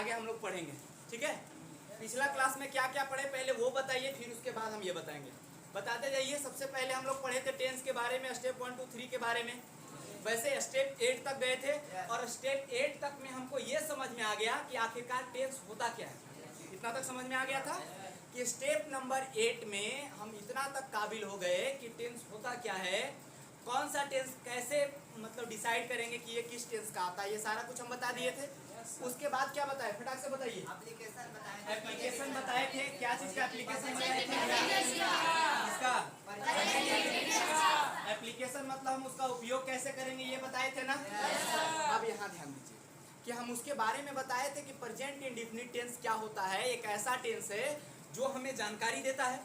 आगे हम लोग पढ़ेंगे, ठीक है। पिछला क्लास में क्या क्या पढ़े पहले वो बताइए, फिर उसके बाद हम ये बताएंगे। बताते जाइए। सबसे पहले हम लोग पढ़े थे टेंस के बारे में, स्टेप 1 2 3 के बारे में। वैसे स्टेप 8 तक गए थे और स्टेप 8 तक में हमको ये समझ में आ गया कि आखिरकार टेंस होता क्या है। इतना तक समझ में आ गया था कि स्टेप नंबर 8 में हम इतना तक काबिल हो गए कि टेंस होता क्या है, कौन सा टेंस कैसे मतलब डिसाइड करेंगे कि ये किस टेंस का आता है, ये सारा कुछ हम बता दिए थे। उसके बाद क्या बताए, फटाक से बताइए। एप्लीकेशन बताए, एप्लीकेशन बताए थे। क्या चीज का एप्लीकेशन बताए थे? इसका एप्लीकेशन मतलब हम उसका उपयोग कैसे करेंगे ये बताए थे ना। अब यहाँ ध्यान दीजिए कि हम उसके बारे में बताए थे कि प्रेजेंट इंडेफिनिट टेंस क्या होता है। एक ऐसा टेंस है जो हमें जानकारी देता है।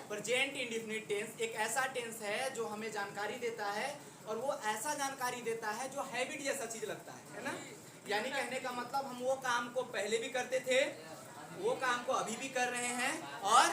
प्रेजेंट इंडेफिनिट टेंस एक ऐसा टेंस है जो हमें जानकारी देता है, और वो ऐसा जानकारी देता है जो हैबिट जैसा चीज लगता है ना। यानी कहने का मतलब हम वो काम को पहले भी करते थे, वो काम को अभी भी कर रहे हैं और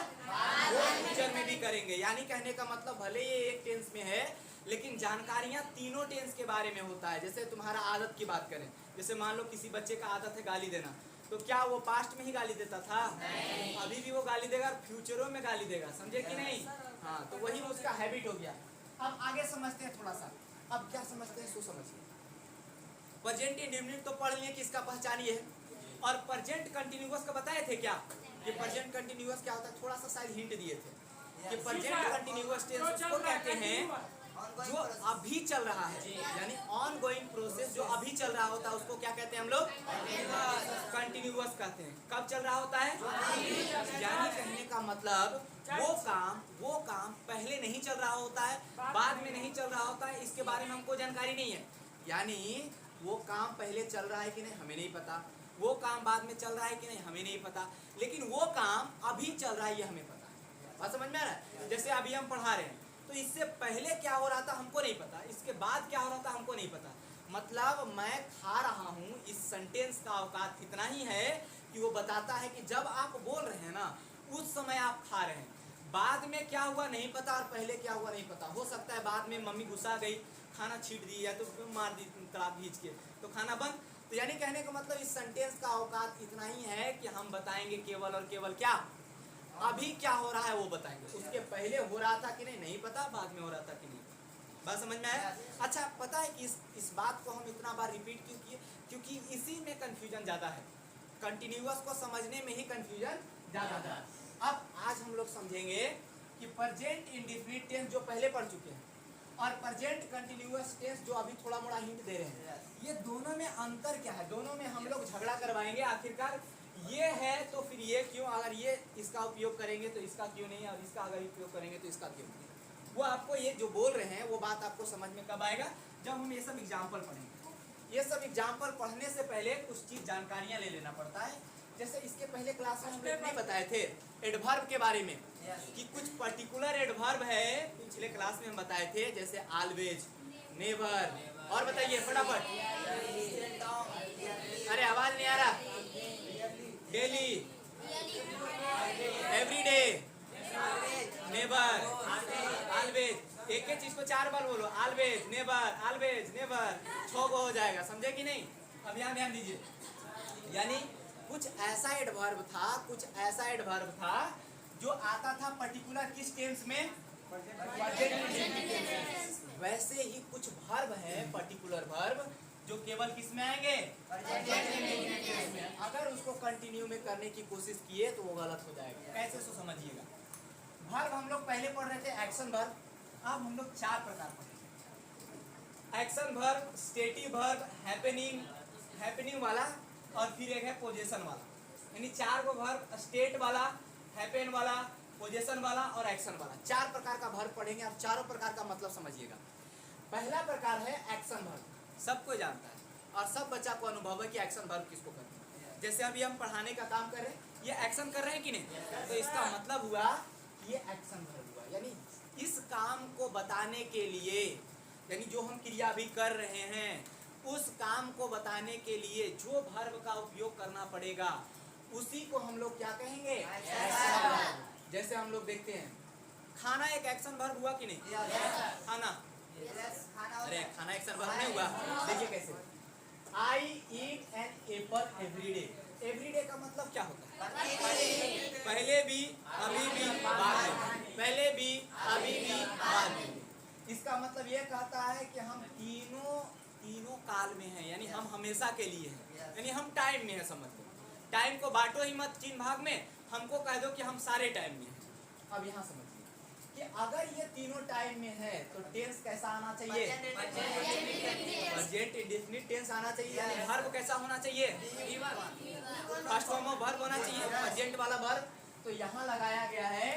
वो फ्यूचर में भी करेंगे। यानी कहने का मतलब भले ये एक टेंस में है लेकिन जानकारियां तीनों टेंस के बारे में होता है। जैसे तुम्हारा आदत की बात करें, जैसे मान लो किसी बच्चे का आदत है गाली देना, तो क्या वो पास्ट में ही गाली देता था? नहीं। अभी भी वो गाली देगा और फ्यूचरों में गाली देगा, समझे कि नहीं? हाँ, तो वही उसका हैबिट हो गया। अब आगे समझते हैं थोड़ा सा। अब क्या समझते हैं सो समझिए। प्रेजेंट इंडेफिनिट तो पढ़ लिए कि इसका पहचानिए है, और प्रेजेंट कंटिन्यूअस का बताए थे क्या कि प्रेजेंट कंटिन्यूअस क्या होता है। थोड़ा सा शायद हिंट दिए थे कि प्रेजेंट कंटिन्यूअस टेंस उसको कहते हैं जो अभी चल रहा है, यानी ऑन गोइंग प्रोसेस जो अभी चल रहा होता है उसको क्या कहते हैं हम लोग? कंटिन्यूअस कहते हैं। कब चल रहा होता है? यानी कहने का मतलब वो काम पहले नहीं चल रहा होता है, बाद में नहीं चल रहा होता है, इसके बारे में हमको जानकारी नहीं है। यानी वो काम पहले चल रहा है कि नहीं हमें नहीं पता, वो काम बाद में चल रहा है कि नहीं हमें नहीं पता, लेकिन वो काम अभी चल रहा है ये हमें पता है। बात समझ में आ रहा है? जैसे अभी हम पढ़ा रहे हैं तो इससे पहले क्या हो रहा था हमको नहीं पता, इसके बाद क्या हो रहा था हमको नहीं पता। मतलब मैं खा रहा हूँ, इस सेंटेंस का औकात इतना ही है कि वो बताता है कि जब आप बोल रहे हैं ना उस समय आप खा रहे हैं। बाद में क्या हुआ नहीं पता और पहले क्या हुआ नहीं पता। हो सकता है बाद में मम्मी गुस्सा गई, खाना छीट दी या तो मार दी तलाब खींच के, तो खाना बंद। तो यानी कहने का मतलब इस सेंटेंस का औकात इतना ही है कि हम बताएंगे केवल और केवल क्या अभी क्या हो रहा है वो बताएंगे। उसके पहले हो रहा था कि नहीं पता, बाद में हो रहा था कि नहीं। बात समझ में आया? अच्छा, पता है कि इस बात को हम इतना बार रिपीट क्यों किए? क्योंकि इसी में कंफ्यूजन ज़्यादा है। कंटिन्यूअस को समझने में ही कंफ्यूजन ज़्यादा है। अब आज हम लोग समझेंगे कि प्रेजेंट इंडेफिनिट टेंस जो पहले पढ़ चुके हैं और प्रेजेंट कंटिन्यूअस टेंस जो अभी थोड़ा मोड़ा हिंट दे रहे हैं, ये दोनों में अंतर क्या है। दोनों में हम लोग झगड़ा करवाएंगे आखिरकार। ये है तो फिर ये क्यों, अगर ये इसका उपयोग करेंगे तो इसका क्यों नहीं, और इसका अगर उपयोग करेंगे तो इसका क्यों नहीं। वो आपको ये जो बोल रहे हैं वो बात आपको समझ में कब आएगा? जब हम ये सब एग्जाम्पल पढ़ेंगे। ये सब एग्जाम्पल पढ़ने से पहले कुछ चीज जानकारियां ले लेना पड़ता है। जैसे इसके पहले क्लास में हम लोग नहीं बताए थे एडवर्ब के बारे में कि कुछ पर्टिकुलर एडवर्ब है, पिछले क्लास में हम बताए थे, जैसे ऑलवेज, नेवर, और बताइए फटाफट। अरे आवाज नहीं आ रहा। Daily, everyday, never, always. एक एक चीज को 4 बार बोलो, ऑलवेज, नेवर, ऑलवेज, नेवर, 6 को हो जाएगा, समझे कि नहीं? अब यहाँ ध्यान दीजिए। यानी कुछ ऐसा एडवर्ब था जो आता था पर्टिकुलर किस टेंस में? वैसे ही कुछ वर्ब है, पर्टिकुलर वर्ब जो केवल किस में आएंगे? अगर उसको कंटिन्यू में करने की कोशिश किए तो वो गलत हो जाएगा। कैसे सो समझिएगा। वर्ब हम लोग पहले पढ़ रहे थे एक्शन वर्ब, अब हम लोग 4 प्रकार पढ़ेंगे। Action verb, stative verb, happening वाला, और फिर एक है पोजीशन वाला। यानी 4 को वर्ब, स्टेट वाला, हैपन वाला, पोजीशन वाला और एक्शन वाला, 4 प्रकार का वर्ब पढ़ेंगे। और चारों प्रकार का मतलब समझिएगा। पहला प्रकार है एक्शन वर्ब, सबको जानता है और सब बच्चा को अनुभव है कि एक्शन वर्ब किसको कहते हैं। जैसे अभी हम पढ़ाने का काम कर रहे हैं, ये एक्शन कर रहे हैं कि नहीं? तो इसका मतलब हुआ ये एक्शन वर्ब हुआ। यानी इस काम को बताने के लिए, यानी जो हम क्रिया अभी कर रहे हैं उस काम को बताने के लिए जो वर्ब का उपयोग करना पड़ेगा उसी को हम लोग क्या कहेंगे? जैसे हम लोग देखते हैं खाना एक एक्शन वर्ब हुआ कि नहीं? खाना, अरे खाना एक्शन वर्ब नहीं हुआ। देखिए कैसे, I eat an apple every day. Everyday का मतलब क्या होता है? पहले भी, अभी भी, बाद में। पहले भी, अभी भी, बाद में। इसका मतलब ये कहता है कि हम तीनों काल में हैं, यानी हम हमेशा के लिए हैं, यानी हम टाइम में है। समझ लो, टाइम को बांटो ही मत 3 भाग में, हमको कह दो कि हम सारे टाइम में हैं। अब यहाँ समझिए कि अगर ये तीनों टाइम में है तो टेंस कैसा आना चाहिए? प्रेजेंट इंडेफिनिट टेंस आना चाहिए। यानी वर्ब कैसा होना चाहिए? फर्स्ट फॉर्म ऑफ वर्ब होना चाहिए, प्रेजेंट वाला वर्ब। तो यहाँ लगाया गया है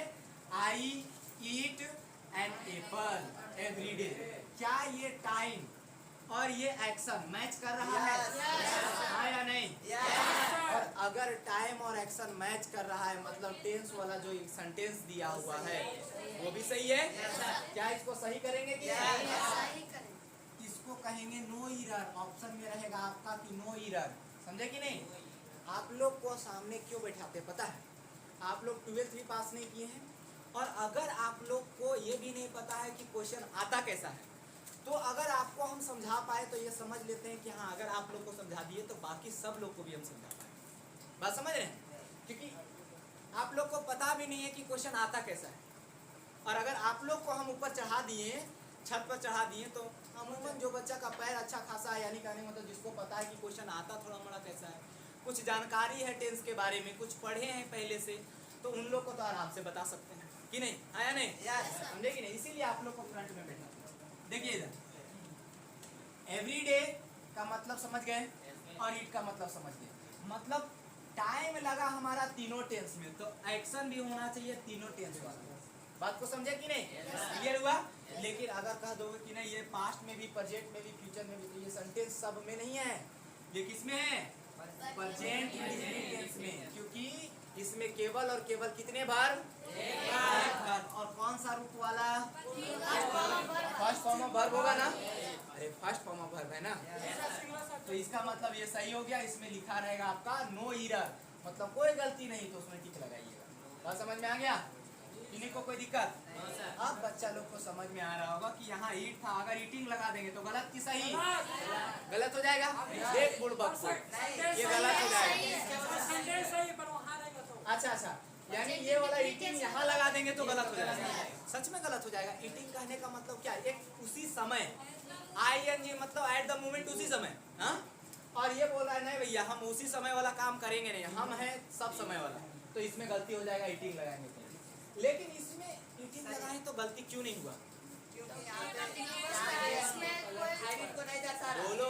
I eat an apple every day. क्या ये टाइम और ये एक्शन मैच कर रहा है? हाँ या नहीं? और अगर टाइम और एक्शन मैच कर रहा है मतलब टेंस वाला जो सेंटेंस दिया हुआ है वो भी सही है। क्या इसको सही करेंगे कि इसको कहेंगे नो एरर? ऑप्शन में रहेगा आपका कि नो एरर। समझे कि नहीं? आप लोग को सामने क्यों बैठाते पता है? आप लोग 12th भी पास नहीं किए हैं और अगर आप लोग को ये भी नहीं पता है कि क्वेश्चन आता कैसा है, तो अगर आपको हम समझा पाए तो ये समझ लेते हैं कि हाँ, अगर आप लोग को समझा दिए तो बाकी सब लोग को भी हम समझा पाए। बात समझ रहे हैं? क्योंकि आप लोग को पता भी नहीं है कि क्वेश्चन आता कैसा है, और अगर आप लोग को हम ऊपर चढ़ा दिए, छत पर चढ़ा दिए, तो अमूमन जो बच्चा का पैर अच्छा खासा है, यानी कहने मतलब जिसको पता है कि क्वेश्चन आता थोड़ा मोड़ा कैसा है, कुछ जानकारी है टेंस के बारे में, कुछ पढ़े हैं पहले से, तो उन लोग को तो आराम से बता सकते हैं कि नहीं? आया नहीं? समझे कि नहीं? इसीलिए आप लोग को फ्रंट में बैठा। देखिए इधर एवरी डे का मतलब समझ गए और ईट का मतलब समझ गए। मतलब टाइम लगा हमारा तीनों टेंस में, तो एक्शन भी होना चाहिए तीनों टेंस वाला। बात को समझे कि नहीं? क्लियर हुआ? लेकिन अगर कह दोगे कि नहीं ये पास्ट में भी, प्रेजेंट में भी, फ्यूचर में भी, तो ये सेंटेंस सब में नहीं है, ये किसमें है? प्रेजेंट इंडेफिनिट टेंस में। क्योंकि इसमें केवल और केवल कितने बार? एक बार। और कौन सा रूप वाला? फर्स्ट फॉर्म ऑफ वर्ब होगा ना? अरे फर्स्ट फॉर्म ऑफ वर्ब है ना? तो इसका मतलब ये सही हो गया। इसमें लिखा रहेगा आपका नो एरर, मतलब कोई गलती नहीं, तो उसमें टिक लगाइएगा। बात समझ में आ गया? किन्हीं को कोई दिक्कत? अब बच्चा लोग को समझ में आ रहा होगा कि यहाँ ईट था, अगर ईटिंग लगा देंगे तो गलत की सही? गलत हो जाएगा। देख बुड़बक को, ये गलत हो जाएगा। अच्छा, यानी ये वाला ईटिंग यहाँ लगा देंगे तो गलत हो जाएगा। सच में गलत हो जाएगा। ईटिंग कहने का मतलब क्या? एक उसी समय, ING मतलब एट द मोमेंट, उसी समय। हाँ, और ये बोल रहा है नहीं भैया हम उसी समय वाला काम करेंगे नहीं, हम हैं सब समय वाला, तो इसमें गलती हो जाएगा ईटिंग लगाएंगे तो। लेकिन इसमें ईटिंग लगाएं तो गलती क्यों नहीं हुआ? बोलो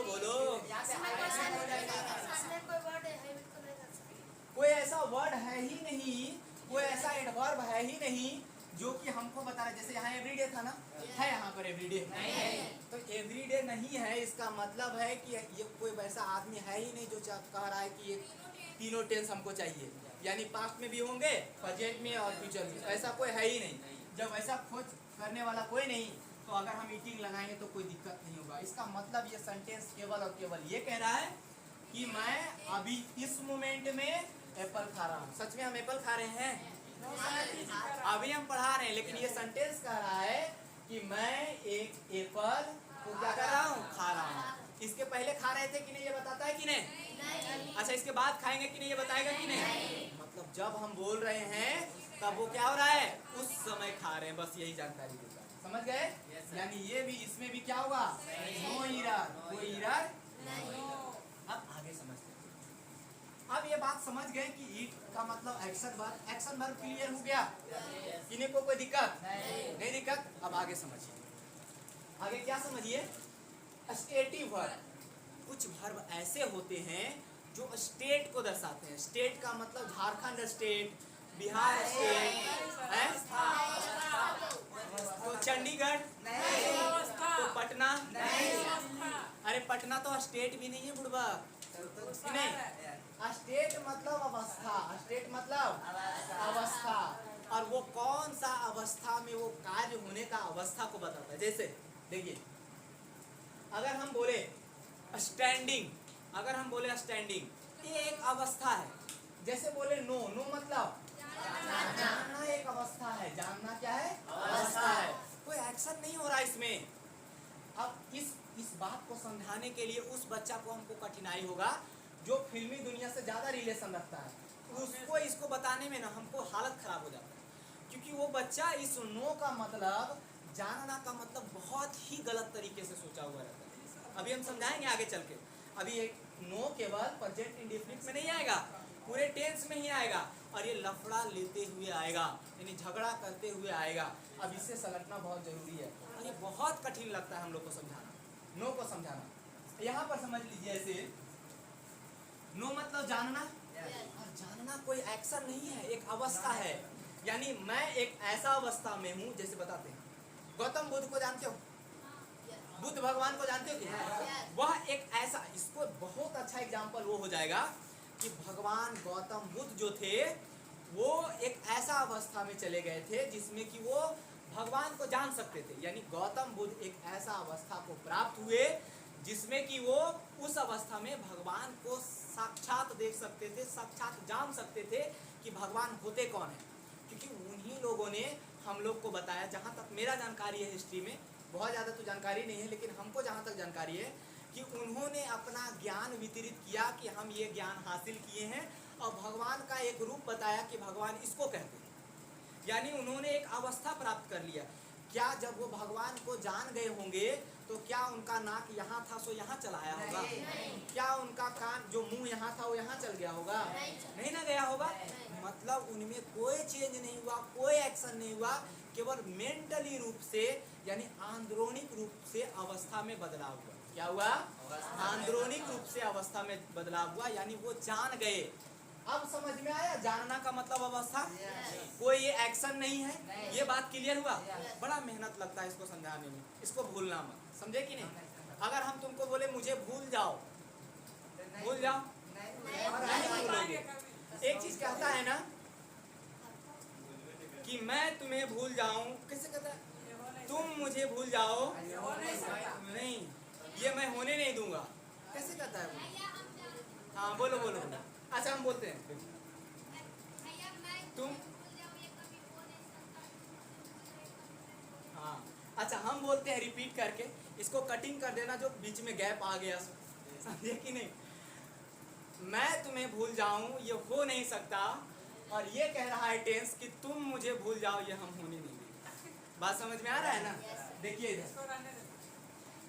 कोई ऐसा वर्ड है ही नहीं, कोई ऐसा एडवर्ब है ही नहीं जो कि हमको बता रहा है। जैसे यहाँ एवरीडे था ना, है यहाँ पर एवरीडे? तो एवरीडे नहीं है, इसका मतलब है कि ये कोई वैसा आदमी है ही नहीं जो कह रहा है कि ये तीनों टेंस हमको चाहिए, यानी पास्ट में भी होंगे, प्रेजेंट में और फ्यूचर में। ऐसा कोई है ही नहीं। जब ऐसा खोज करने वाला कोई नहीं, तो अगर हम ईटिंग लगाएंगे तो कोई दिक्कत नहीं होगा। इसका मतलब ये सेंटेंस केवल और केवल ये कह रहा है कि मैं अभी इस मोमेंट में एप्पल खा रहा हूँ। सच में हम एप्पल खा रहे हैं? अभी हम पढ़ा रहे हैं, लेकिन ये सेंटेंस कह रहा है कि मैं एक एप्पल को क्या कर रहा हूँ? खा रहा हूँ। इसके पहले खा रहे थे कि नहीं, ये बताता है कि नहीं? अच्छा, इसके बाद खाएंगे कि नहीं, ये बताएगा कि नहीं? मतलब जब हम बोल रहे हैं तब वो क्या हो रहा है? उस समय खा रहे हैं, बस यही जानकारी देता है। समझ गए? यानी ये भी, इसमें भी क्या होगा? नो एरर, कोई एरर नहीं। अब आगे समझते हैं। अब ये बात समझ गए कि ईट का मतलब action verb. Action verb clear हो गया? किन्हीं को कोई दिक्कत? नहीं दिक्कत? अब आगे समझिए। आगे क्या समझिए? Stative verb. कुछ वर्ब ऐसे होते हैं जो स्टेट को दर्शाते हैं। स्टेट का मतलब झारखंड स्टेट, बिहार स्टेट है, तो चंडीगढ़, तो पटना। अरे पटना तो स्टेट भी नहीं है बुढ़वा, नहीं। स्टेट मतलब अवस्था, स्टेट मतलब अवस्था, और वो कौन सा अवस्था में वो कार्य होने का अवस्था को बताता है। जैसे देखिए, अगर हम बोले स्टैंडिंग, अगर हम बोले स्टैंडिंग, ये एक अवस्था है। जैसे बोले नो, नो मतलब जानना एक अवस्था है। जानना क्या है? अवस्था है। कोई एक्शन नहीं हो रहा इसमें। अब इस बात को समझाने के लिए उस बच्चा को हमको कठिनाई होगा जो फिल्मी दुनिया से ज़्यादा रिलेशन रखता है, उसको इसको बताने में ना हमको हालत खराब हो जाता है, क्योंकि वो बच्चा इस नो का मतलब, जानना का मतलब बहुत ही गलत तरीके से सोचा हुआ रहता है। अभी हम समझाएंगे आगे चल के। अभी एक नो केवल प्रेजेंट इंडेफिनिट में नहीं आएगा, पूरे टेंस में ही आएगा, और ये लफड़ा लेते हुए आएगा, यानी झगड़ा करते हुए आएगा। अब इससे समझना बहुत जरूरी है, और ये बहुत कठिन लगता है हम लोग को समझाना, नो को समझाना। यहाँ पर समझ लीजिए, ऐसे नो मतलब जानना, और जानना कोई एक्शन नहीं है, एक अवस्था है। यानी मैं एक ऐसा अवस्था में हूँ, जैसे बताते हैं गौतम बुद्ध को जानते हो, बुद्ध भगवान को जानते हो कि वह एक ऐसा, इसको बहुत अच्छा एग्जाम्पल वो हो जाएगा कि भगवान गौतम बुद्ध जो थे वो एक ऐसा अवस्था में चले गए थे जिसमें कि वो भगवान को जान सकते थे। यानी गौतम बुद्ध एक ऐसा अवस्था को प्राप्त हुए जिसमें कि वो उस अवस्था में भगवान को साक्षात देख सकते थे, साक्षात जान सकते थे कि भगवान होते कौन है। क्योंकि उन्हीं लोगों ने हम लोग को बताया, जहाँ तक मेरा जानकारी है हिस्ट्री में, बहुत ज़्यादा तो जानकारी नहीं है, लेकिन हमको जहाँ तक जानकारी है कि उन्होंने अपना ज्ञान वितरित किया कि हम ये ज्ञान हासिल किए हैं, और भगवान का एक रूप बताया कि भगवान इसको कहते हैं। यानी उन्होंने एक अवस्था प्राप्त कर लिया। क्या जब वो भगवान को जान गए होंगे तो क्या उनका नाक यहाँ था सो यहाँ चला आया होगा? क्या उनका कान जो मुंह यहाँ था वो यहाँ चल गया होगा? नहीं ना गया होगा। मतलब उनमें कोई चेंज नहीं हुआ, कोई एक्शन नहीं हुआ, केवल मेंटली रूप से यानी आंदरोनिक रूप से अवस्था में बदलाव हुआ। क्या हुआ? आंदरोनिक रूप से अवस्था में बदलाव हुआ, यानी वो जान गए। अब समझ में आया जानना का मतलब अवस्था? कोई ये एक्शन नहीं है। ये बात क्लियर हुआ? बड़ा मेहनत लगता है इसको समझाने में, इसको भूलना मत, समझे कि नहीं? अगर हम तुमको बोले मुझे भूल जाओ, भूल जाओ, नहीं भूलोगे। एक चीज कहता है ना कि मैं तुम्हें भूल जाऊं, कैसे कहता है? तुम मुझे भूल जाओ, नहीं, ये मैं होने नहीं दूंगा। कैसे कहता है वो? हाँ बोलो बोलो बोलो। अच्छा हम बोलते हैं तुम, हाँ अच्छा हम बोलते हैं रिपीट करके, इसको कटिंग कर देना जो बीच में गैप आ गया, समझे कि नहीं? मैं तुम्हें भूल जाऊं ये हो नहीं सकता, और ये कह रहा है टेंस कि तुम मुझे भूल जाओ ये हम होने नहीं देंगे। बात समझ में आ रहा है ना? देखिए इधर,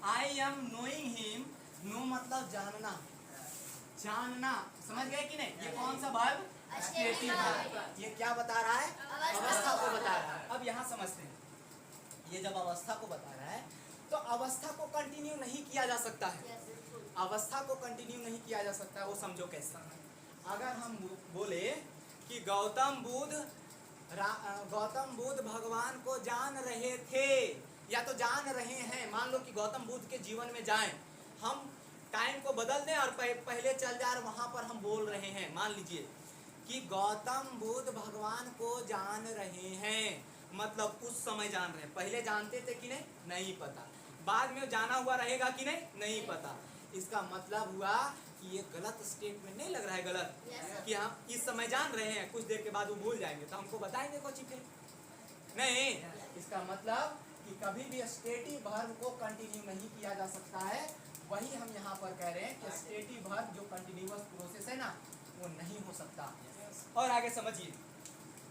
I am knowing him, know मतलब जानना, जानना, समझ गए कि नहीं? ये कौन सा वर्ब? Stative verb. ये क्या बता रहा है? अवस्था को बता रहा है। अब यहाँ समझते हैं, ये जब अवस्था को बता रहा है तो अवस्था को कंटिन्यू नहीं किया जा सकता है। अवस्था को कंटिन्यू नहीं किया जा सकता है, वो समझो कैसे। अगर हम बोले कि गौतम बुद्ध भगवान को जान रहे थे या तो जान रहे हैं, मान लो कि गौतम बुद्ध के जीवन में जाएं, हम टाइम को बदल दें और पहले चल जाए, वहां पर हम बोल रहे हैं, मान लीजिए कि गौतम बुद्ध भगवान को जान रहे हैं, मतलब उस समय जान रहे हैं। पहले जानते थे कि नहीं? नहीं पता। बाद में जाना हुआ रहेगा कि नहीं? नहीं पता। इसका मतलब हुआ कि ये गलत स्टेटमेंट नहीं लग रहा है? गलत कि हम इस समय जान रहे हैं, कुछ देर के बाद वो भूल जाएंगे तो हमको बताएंगे कुछ फिर नहीं। इसका मतलब कि कभी भी स्टेटिव वर्ब को कंटिन्यू नहीं किया जा सकता है। वही हम यहाँ पर कह रहे हैं कि स्टेटिव वर्ब जो कंटिन्यूअस प्रोसेस है ना, वो नहीं हो सकता। और आगे समझिए,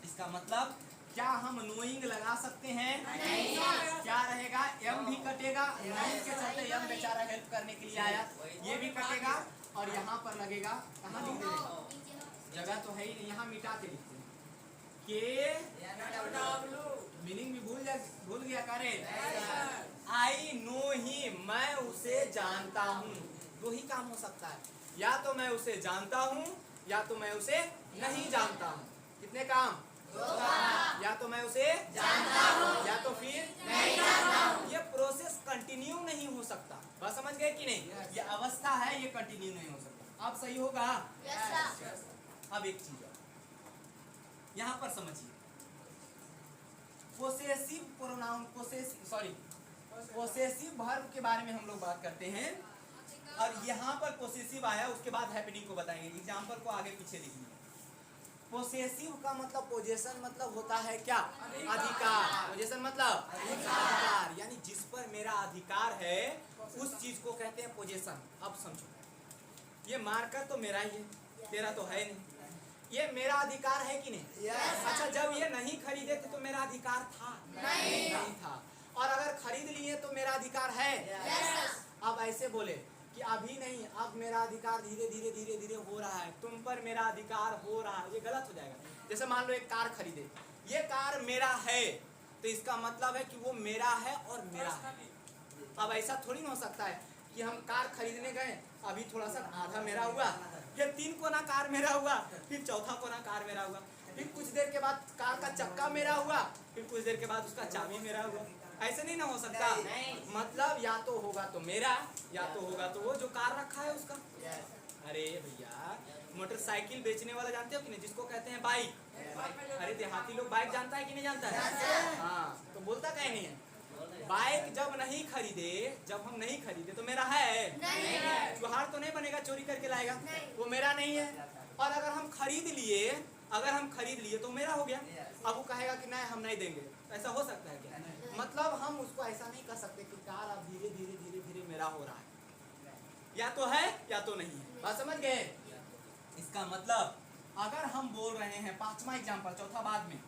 इसका मतलब क्या हम नोइंग लगा सकते हैं? नहीं। क्या रहेगा? एम भी कटेगा, नहीं के चलते एम बेचारा हेल्प करने के लिए आया, ये भी कटेगा, और यहाँ पर लगेगा, कहाँ लिख देंगे? जगह तो है ही नहीं, यहाँ मिटा के लिखते हैं के मीनिंग भी भूल गया करे। आई नो ही, मैं उसे जानता हूँ। दो ही काम हो सकता है, या तो मैं उसे जानता हूँ या तो मैं उसे नहीं जानता हूँ। कितने काम? या तो मैं उसे जानता हूँ या तो फिर नहीं जानता हूँ। ये प्रोसेस कंटिन्यू नहीं हो सकता। बस समझ गए कि नहीं? ये अवस्था है, ये कंटिन्यू नहीं हो सकता। अब सही होगा? अब एक चीज यहाँ पर समझिए, पोसेसिव प्रोनाउन, पोसेसिव वर्ब के बारे में हम लोग बात करते हैं, और यहाँ पर पोसेसिव आया, उसके बाद हैपनिंग को बताएंगे। एग्जाम्पल को आगे पीछे लिखिए। पोसेसिव का मतलब पोजेशन मतलब होता है क्या? अधिकार। पोजेशन मतलब अधिकार, यानी जिस पर मेरा अधिकार है उस चीज को कहते हैं पोजेशन। अब समझो, ये मार्कर तो मेरा ही है, तेरा तो है नहीं। ये मेरा अधिकार है कि नहीं? अच्छा, जब ये नहीं खरीदे थे तो मेरा अधिकार था? नहीं था। और अगर खरीद लिए तो मेरा अधिकार है? अब ऐसे बोले कि अभी नहीं, अब मेरा अधिकार धीरे धीरे धीरे धीरे हो रहा है, तुम पर मेरा अधिकार हो रहा है, ये गलत हो जाएगा। जैसे मान लो एक कार खरीदे, ये कार मेरा है तो इसका मतलब है कि वो मेरा है और मेरा है। अब ऐसा थोड़ी ना हो सकता है कि हम कार खरीदने गए, अभी थोड़ा सा आधा मेरा हुआ, फिर 3 कोना कार मेरा हुआ, फिर चौथा कोना कार मेरा हुआ, फिर कुछ देर के बाद कार का चक्का मेरा हुआ, फिर कुछ देर के बाद उसका चाबी मेरा हुआ। ऐसे नहीं ना हो सकता। मतलब या तो होगा तो मेरा, या तो होगा तो वो जो कार रखा है उसका। अरे भैया, मोटरसाइकिल बेचने वाला जानते हो कि नहीं, जिसको कहते हैं बाइक? अरे देहाती लोग बाइक जानता है कि नहीं जानता है? हाँ, तो बोलता कहीं नहीं है। बाइक जब नहीं खरीदे, जब हम नहीं खरीदे तो मेरा है? जुहार तो नहीं बनेगा चोरी करके लाएगा, वो मेरा नहीं है। और अगर हम खरीद लिए तो मेरा हो गया। अब वो कहेगा कि नहीं हम नहीं देंगे, ऐसा हो सकता है क्या? मतलब हम उसको ऐसा नहीं कर सकते कि कार अब धीरे धीरे धीरे धीरे मेरा हो रहा है, या तो है या तो नहीं है। बात समझ गए? इसका मतलब अगर हम बोल रहे हैं, 5वां एग्जाम्पल, चौथा बाद में,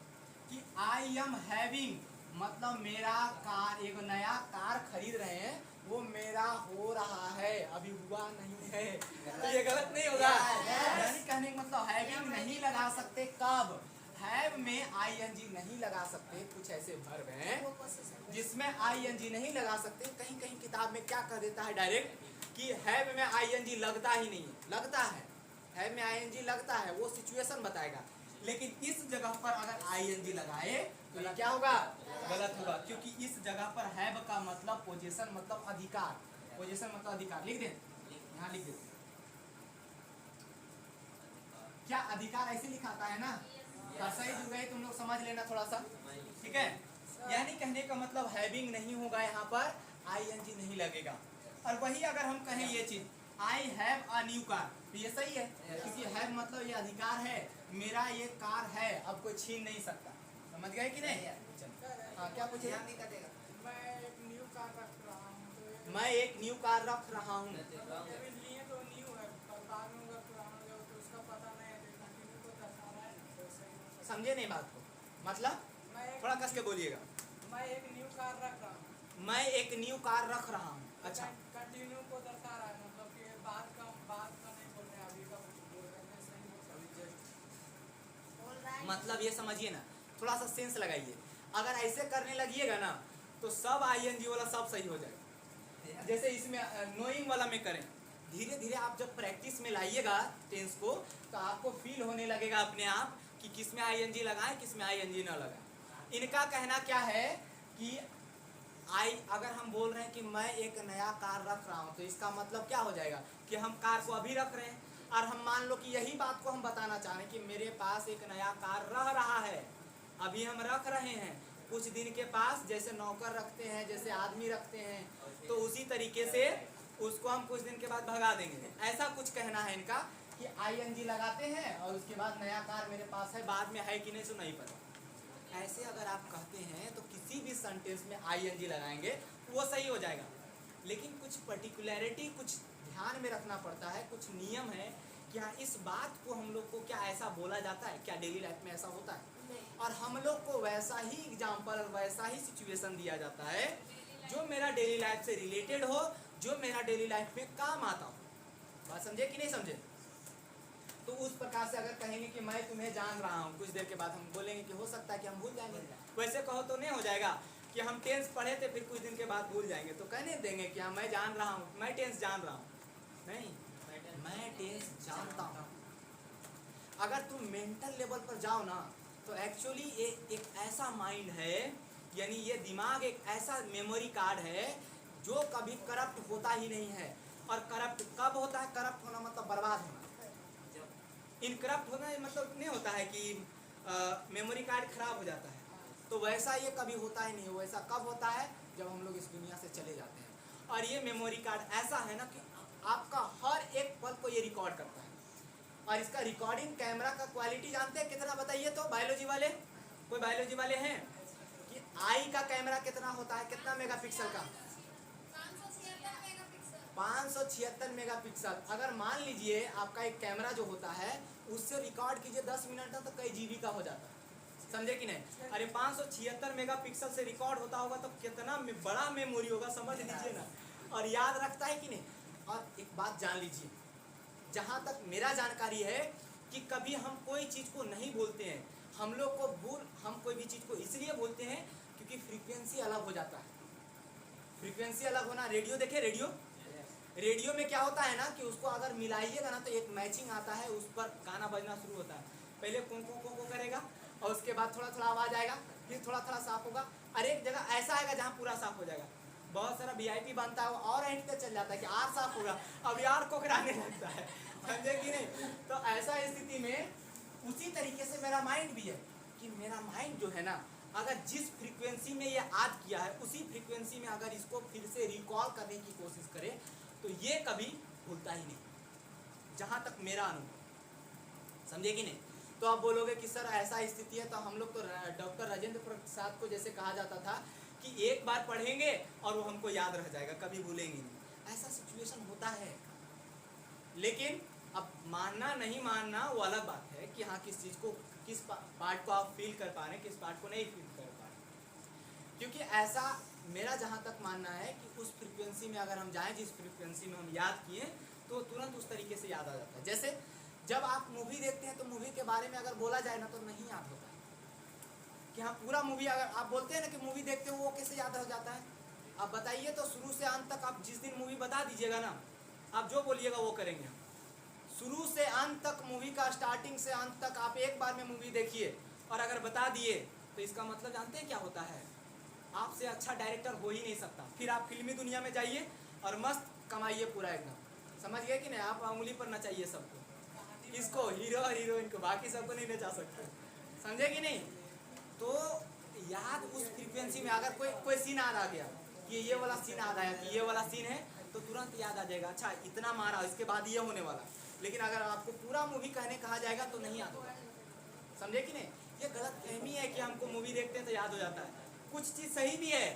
कि आई एम हैविंग, मतलब मेरा कार, एक नया कार खरीद रहे हैं, वो मेरा हो रहा है, अभी हुआ नहीं है, तो ये गलत नहीं होगा। यानी कहने का मतलब हैविंग नहीं लगा सकते कब? हैव में आईएनजी नहीं लगा सकते। कुछ ऐसे वर्ब हैं जिसमें आईएनजी नहीं लगा सकते। कहीं कहीं किताब में क्या कह देता है डायरेक्ट कि हैव में आईएनजी लगता ही नहीं है। लगता है, हैव में आईएनजी लगता है, वो सिचुएशन बताएगा। लेकिन इस जगह पर अगर आईएनजी लगाए तो ये क्या होगा? गलत होगा, क्योंकि इस जगह पर हैव का मतलब पोजीशन, मतलब अधिकार। पोजीशन मतलब अधिकार। लिख दे, यहाँ लिख दे। क्या अधिकार ऐसे लिखाता है ना? सही जुड़ गए तुम लोग, समझ लेना थोड़ा सा, ठीक है? यानी कहने का मतलब हैविंग नहीं होगा, यहाँ पर आईएनजी नहीं लगेगा। और वही अगर हम कहें ये चीज, I have a new car, तो ये सही है, क्योंकि हैव मतलब ये अधिकार है, मेरा ये कार है, अब कोई छीन नहीं सकता। समझ गए कि नहीं? हाँ, क्या पूछे? मैं एक न्यू कार रख रहा हूँ। मैं एक न्यू कार रख रहा हूँ। लिए तो न्यू है, पर बाद में अगर पुराना हो जाए तो उसका पता नहीं है, कंटिन्यू को दर्शा रहा है, तो सही हो सकता है। समझे नहीं बात को? मतलब थोड़ा कस के बोलिएगा। मैं एक न्यू कार रख रहा हूँ। मैं एक न्यू कार रख रहा हूँ। अच्छा, कंटिन्यू को दर्शा रहा है, मतलब कि बात का नहीं बोल रहे, अभी का बोल रहे हैं, सही हो सकता है। मतलब ये समझिए ना, थोड़ा सा सेंस लगाइए। अगर ऐसे करने लगिएगा ना तो सब आईएनजी वाला सब सही हो जाएगा। जैसे इसमें नोइंग वाला में करें, धीरे धीरे आप जब प्रैक्टिस में लाइएगा टेंस को, तो आपको फील होने लगेगा अपने आप कि किस में आईएनजी लगाएं, किस में आईएनजी ना लगाएं। इनका कहना क्या है कि अगर हम बोल रहे हैं कि मैं एक नया कार रख रहा हूँ, तो इसका मतलब क्या हो जाएगा कि हम कार को अभी रख रहे हैं, और हम मान लो कि यही बात को हम बताना चाह रहे हैं कि मेरे पास एक नया कार रह रहा है, अभी हम रख रहे हैं। कुछ दिन के पास जैसे नौकर रखते हैं, जैसे आदमी रखते हैं, तो उसी तरीके से उसको हम कुछ दिन के बाद भगा देंगे। ऐसा कुछ कहना है इनका कि आईएनजी लगाते हैं और उसके बाद नया कार मेरे पास है, बाद में है कि नहीं सो नहीं पता। ऐसे अगर आप कहते हैं तो किसी भी सेंटेंस में आईएनजी लगाएंगे वो सही हो जाएगा। लेकिन कुछ पर्टिकुलरिटी, कुछ ध्यान में रखना पड़ता है, कुछ नियम है। क्या इस बात को हम लोग को क्या ऐसा बोला जाता है? क्या डेली लाइफ में ऐसा होता है? और हम लोग को वैसा ही एग्जाम्पल, वैसा ही सिचुएशन दिया जाता है जो मेरा डेली लाइफ से रिलेटेड हो, जो मेरा डेली लाइफ में काम आता हो। बात समझे कि नहीं समझे? तो उस प्रकार से अगर कहेंगे कि मैं तुम्हें जान रहा हूँ, कुछ देर के बाद हम बोलेंगे कि हो सकता है कि हम भूल जाएंगे। वैसे कहो तो नहीं हो जाएगा कि हम टेंस पढ़े थे फिर कुछ दिन के बाद भूल जाएंगे, तो कहने देंगे कि हाँ मैं जान रहा हूँ, मैं टेंस जान रहा हूँ। नहीं, मैं टेंस जानता हूँ। अगर तुम मेंटल लेवल पर जाओ ना, तो एक्चुअली एक ऐसा माइंड है, यानी ये दिमाग एक ऐसा मेमोरी कार्ड है जो कभी करप्ट होता ही नहीं है। और करप्ट कब होता है? करप्ट होना मतलब बर्बाद होना। इनकरप्ट होना मतलब नहीं होता है कि मेमोरी कार्ड खराब हो जाता है, तो वैसा ये कभी होता ही नहीं। वैसा कब होता है? जब हम लोग इस दुनिया से चले जाते हैं। और ये मेमोरी कार्ड ऐसा है ना कि आपका हर एक पल को ये रिकॉर्ड करता है। और इसका रिकॉर्डिंग कैमरा का क्वालिटी जानते हैं कितना? बताइए तो, बायोलॉजी वाले, कोई बायोलॉजी वाले हैं कि आई का कैमरा कितना होता है? कितना मेगापिक्सल का? 576 मेगापिक्सल। अगर मान लीजिए आपका एक कैमरा जो होता है उससे रिकॉर्ड कीजिए 10 मिनट तक तो कई जीबी का हो जाता है, समझे कि नहीं। अरे 576 मेगापिक्सल से रिकॉर्ड होता होगा तो कितना बड़ा मेमोरी होगा, समझ लीजिए ना। और याद रखता है कि नहीं। और एक बात जान लीजिए, जहाँ तक मेरा जानकारी है कि कभी हम कोई चीज़ को नहीं बोलते हैं, हम लोग को हम कोई भी चीज़ को इसलिए बोलते हैं क्योंकि फ्रीक्वेंसी अलग हो जाता है। फ्रीक्वेंसी अलग होना, रेडियो देखे, रेडियो में क्या होता है ना कि उसको अगर मिलाइएगा ना तो एक मैचिंग आता है, उस पर गाना बजना शुरू होता है। पहले को करेगा और उसके बाद थोड़ा थोड़ा आवाज़ आएगा, फिर थोड़ा थोड़ा साफ होगा, और एक जगह ऐसा आएगा जहाँ पूरा साफ हो जाएगा। बहुत सारा वीआईपी बनता है वो और एंड पे चल जाता है कि आर साफ होगा, अब यार कोकराने लगता है, समझे कि नहीं। तो ऐसा स्थिति में उसी तरीके से मेरा माइंड भी है कि मेरा माइंड जो है ना, अगर जिस फ्रीक्वेंसी में ये आज किया है उसी फ्रीक्वेंसी में अगर इसको फिर से रिकॉल करने की कोशिश करे तो ये कभी भूलता ही नहीं, जहाँ तक मेरा अनुभव, समझे कि नहीं। तो आप बोलोगे कि सर ऐसा स्थिति है, तो हम लोग तो डॉक्टर राजेंद्र प्रसाद को जैसे कहा जाता था कि एक बार पढ़ेंगे और वो हमको याद रह जाएगा, कभी भूलेंगे नहीं। ऐसा सिचुएशन होता है, लेकिन अब मानना नहीं मानना वो अलग बात है कि हाँ किस चीज़ को, किस पार्ट को आप फील कर पा रहे हैं, किस पार्ट को नहीं फील कर पा रहे। क्योंकि ऐसा मेरा जहाँ तक मानना है कि उस फ्रीक्वेंसी में अगर हम जाएं जिस फ्रीक्वेंसी में हम याद किए तो तुरंत उस तरीके से याद आ जाता है। जैसे जब आप मूवी देखते हैं तो मूवी के बारे में अगर बोला जाए ना तो नहीं याद होता है कि हाँ पूरा मूवी, अगर आप बोलते हैं ना कि मूवी देखते हो वो कैसे याद हो जाता है। आप बताइए तो शुरू से अंत तक, आप जिस दिन मूवी बता दीजिएगा ना, आप जो बोलिएगा वो करेंगे हम। शुरू से अंत तक मूवी का, स्टार्टिंग से अंत तक आप एक बार में मूवी देखिए और अगर बता दिए तो इसका मतलब जानते हैं क्या होता है, आपसे अच्छा डायरेक्टर हो ही नहीं सकता। फिर आप फिल्मी दुनिया में जाइए और मस्त कमाइए पूरा एकदम, समझ गए कि नहीं। आप उंगली पर नचाइए सबको, किसको, हीरो और हीरोइन को, बाकी सबको नहीं नचा सकते, समझे कि नहीं। तो याद उस फ्रीक्वेंसी में अगर कोई सीन याद आ गया कि ये वाला सीन याद आया कि ये वाला सीन है तो तुरंत याद आ जाएगा, अच्छा इतना मारा इसके बाद ये होने वाला। लेकिन अगर आपको पूरा मूवी कहने कहा जाएगा तो नहीं याद होगा, समझे कि नहीं। ये गलत फहमी है कि हमको मूवी देखते हैं तो याद हो जाता है। कुछ चीज़ सही भी है,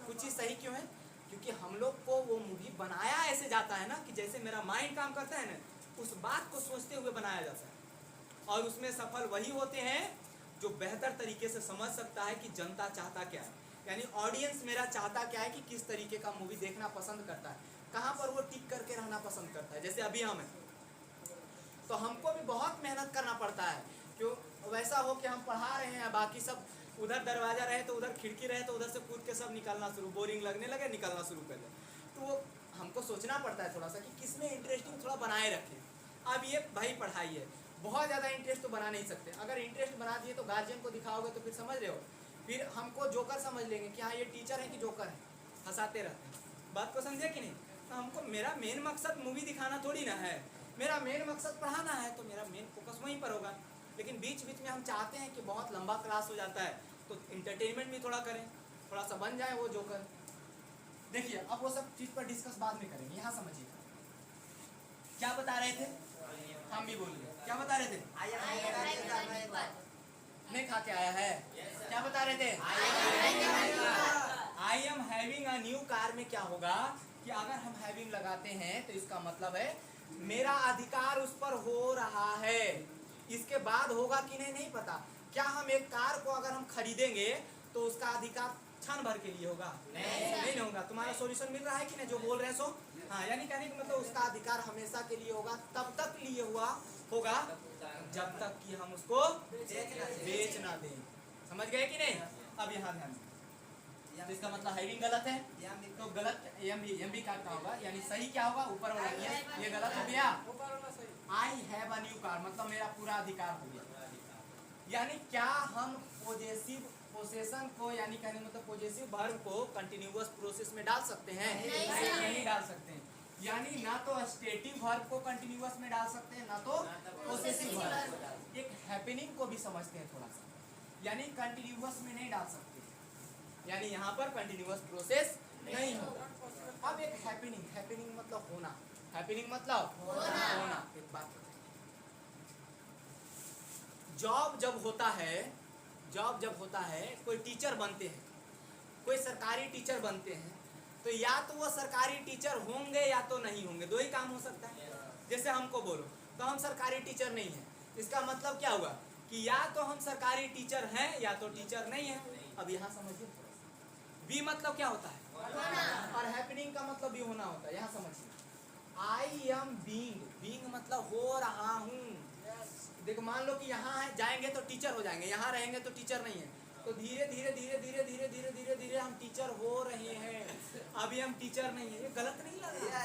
कुछ चीज़ सही क्यों है, क्योंकि हम लोग को वो मूवी बनाया ऐसे जाता है ना कि जैसे मेरा माइंड काम करता है ना, उस बात को सोचते हुए बनाया जाता है। और उसमें सफल वही होते हैं जो बेहतर तरीके से समझ सकता है कि जनता चाहता क्या है, यानी ऑडियंस मेरा चाहता क्या है, कि किस तरीके का मूवी देखना पसंद करता है, कहाँ पर वो टिक करके रहना पसंद करता है। जैसे अभी हम हैं तो हमको भी बहुत मेहनत करना पड़ता है, क्यों वैसा हो कि हम पढ़ा रहे हैं, बाकी सब उधर दरवाजा रहे तो उधर खिड़की रहे तो उधर से कूद के सब निकलना शुरू, बोरिंग लगने लगे निकलना शुरू कर दे। तो वो हमको सोचना पड़ता है थोड़ा सा कि किसमें इंटरेस्टिंग थोड़ा बनाए रखें। अब ये भाई पढ़ाई है, बहुत ज़्यादा इंटरेस्ट तो बना नहीं सकते। अगर इंटरेस्ट बना दिए तो गार्जियन को दिखाओगे तो फिर समझ रहे हो, फिर हमको जोकर समझ लेंगे कि हाँ ये टीचर है कि जोकर है, हंसाते रहते हैं। बात को समझे कि नहीं। तो हमको, मेरा मेन मकसद मूवी दिखाना थोड़ी ना है, मेरा मेन मकसद पढ़ाना है, तो मेरा मेन फोकस वहीं पर होगा। लेकिन बीच बीच में हम चाहते हैं कि बहुत लंबा क्लास हो जाता है तो इंटरटेनमेंट भी थोड़ा करें, थोड़ा सा बन जाए वो जोकर। देखिए अब वो सब चीज़ पर डिस्कस बाद में करेंगे, यहाँ समझिएगा क्या बता रहे थे। हम भी बोलिए क्या बता रहे थे। नहीं खा के आया है, क्या बता रहे थे। आई am having a new car में क्या होगा कि अगर हम हैविंग लगाते हैं तो इसका मतलब है मेरा अधिकार उस पर हो रहा है। इसके बाद होगा कि नहीं नहीं पता। क्या हम एक कार को अगर हम खरीदेंगे तो उसका अधिकार क्षण भर के लिए होगा, नहीं होगा। तुम्हारा सॉल्यूशन मिल रहा है कि नहीं जो बोल रहे हैं सो। हाँ, यानी कहने का मतलब उसका अधिकार हमेशा के लिए होगा, तब तक लिए हुआ होगा जब तक कि हम उसको बेच ना दें। समझ गए कि नहीं। अब यहाँ ध्यान, तो इसका मतलब हैविंग गलत है, तो गलत एम भी काटना होगा, यानी सही क्या होगा ऊपर वाला ये गलत हो गया। I have a new car मतलब मेरा पूरा अधिकार हो गया। यानी क्या हम पोजेशन को, यानी कहने मतलब पॉजेसिव वर्ब को कंटिन्यूअस प्रोसेस में डाल सकते हैं, नहीं डाल सकते हैं। यानी ना तो स्टेटिव वर्ब को कंटिन्यूअस में डाल सकते हैं ना तो पोजेसिव वर्ब। एक हैपनिंग को भी समझते हैं थोड़ा सा, यानी कंटिन्यूअस में नहीं डाल सकते, यानी यहाँ पर कंटिन्यूअस प्रोसेस नहीं होगा। अब एक हैपनिंग मतलब होना, हैपनिंग मतलब होना। एक बात बताइए, जॉब जब होता है कोई टीचर बनते हैं, कोई सरकारी टीचर बनते हैं, तो या तो वो सरकारी टीचर होंगे या तो नहीं होंगे, दो ही काम हो सकता है। जैसे हमको बोलो तो हम सरकारी टीचर नहीं हैं, इसका मतलब क्या हुआ कि या तो हम सरकारी टीचर हैं या तो टीचर नहीं है। अब यहाँ समझिए, बी मतलब क्या होता है और हैपनिंग का मतलब भी होना होता है। यहाँ समझिए, आई एम बीइंग, बीइंग मतलब हो रहा हूँ। देखो मान लो कि यहाँ जाएंगे तो टीचर हो जाएंगे, यहाँ रहेंगे तो टीचर नहीं है, तो धीरे धीरे धीरे धीरे धीरे धीरे धीरे धीरे हम टीचर हो रहे हैं। अभी हम टीचर नहीं है, ये गलत नहीं लग रहा,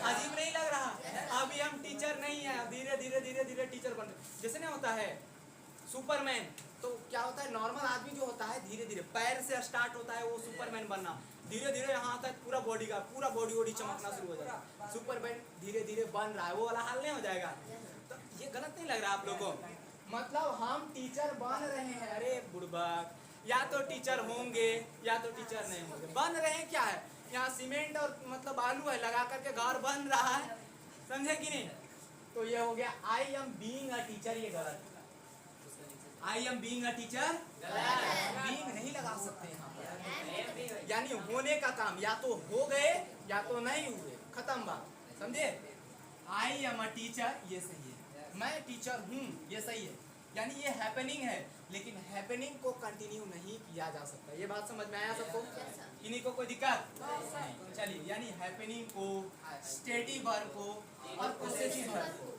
अजीब नहीं लग रहा? अभी हम टीचर नहीं है, धीरे धीरे धीरे धीरे टीचर बन रहे। जैसे नहीं होता है सुपरमैन, तो क्या होता है नॉर्मल आदमी जो होता है धीरे धीरे पैर से स्टार्ट होता है वो सुपरमैन बनना, धीरे धीरे यहाँ आता है पूरा बॉडी का पूरा बॉडी वॉडी चमकना शुरू हो जाता है, सुपरमैन धीरे धीरे बन रहा है, वो वाला हाल नहीं हो जाएगा? तो ये गलत नहीं लग रहा आप लोगों को? मतलब हम टीचर बन रहे हैं। अरे बुड़बक, या तो टीचर होंगे या तो टीचर नहीं होंगे। बन रहे हैं क्या है, यहाँ सीमेंट और मतलब आलू है लगा करके घर बन रहा है, समझे कि नहीं? तो ये हो गया I am being a teacher, ये गलत। I am being a teacher, being नहीं लगा सकते यहाँ पर, यानी होने का काम या तो हो गए या तो नहीं हुए, खत्म बात, समझे? आई एम अ टीचर ये सही है, मैं टीचर हूँ ये सही है, यानी ये हैपनिंग है, लेकिन हैपनिंग को कंटिन्यू नहीं किया जा सकता। ये बात समझ में आया सबको? किन्हीं को कोई दिक्कत? चलिए, यानी हैपनिंग को, स्टेडी वर्ब को और पोसेसिव वर्ब को,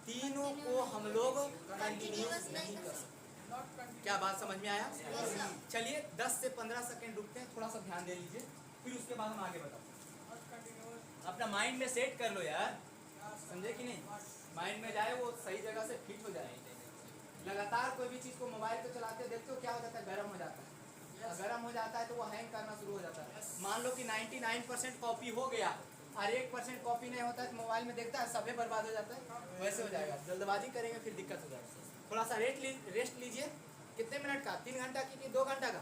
तीनों को हम लोग कंटिन्यू नहीं कर सकते। क्या बात समझ में आया? चलिए 10 से 15 सेकंड रुकते हैं, थोड़ा सा ध्यान दे लीजिए, फिर उसके बाद हम आगे बताओ। अपना माइंड में सेट कर लो यार, समझे कि नहीं? माइंड में जाए, वो सही जगह से फिट हो जाए। लगातार कोई भी चीज़ को मोबाइल पे चलाते देखते हो क्या हो जाता है, गर्म हो जाता है, गर्म हो जाता है तो वो हैंग करना शुरू हो जाता है। मान लो कि 99% कॉपी हो गया और 1% कॉपी नहीं होता है तो मोबाइल में देखता है सभी बर्बाद हो जाता है, वैसे हो जाएगा। जल्दबाजी करेंगे फिर दिक्कत हो जाएगा। थोड़ा सा रेस्ट लीजिए। कितने मिनट का? 3 घंटा की 2 घंटा का?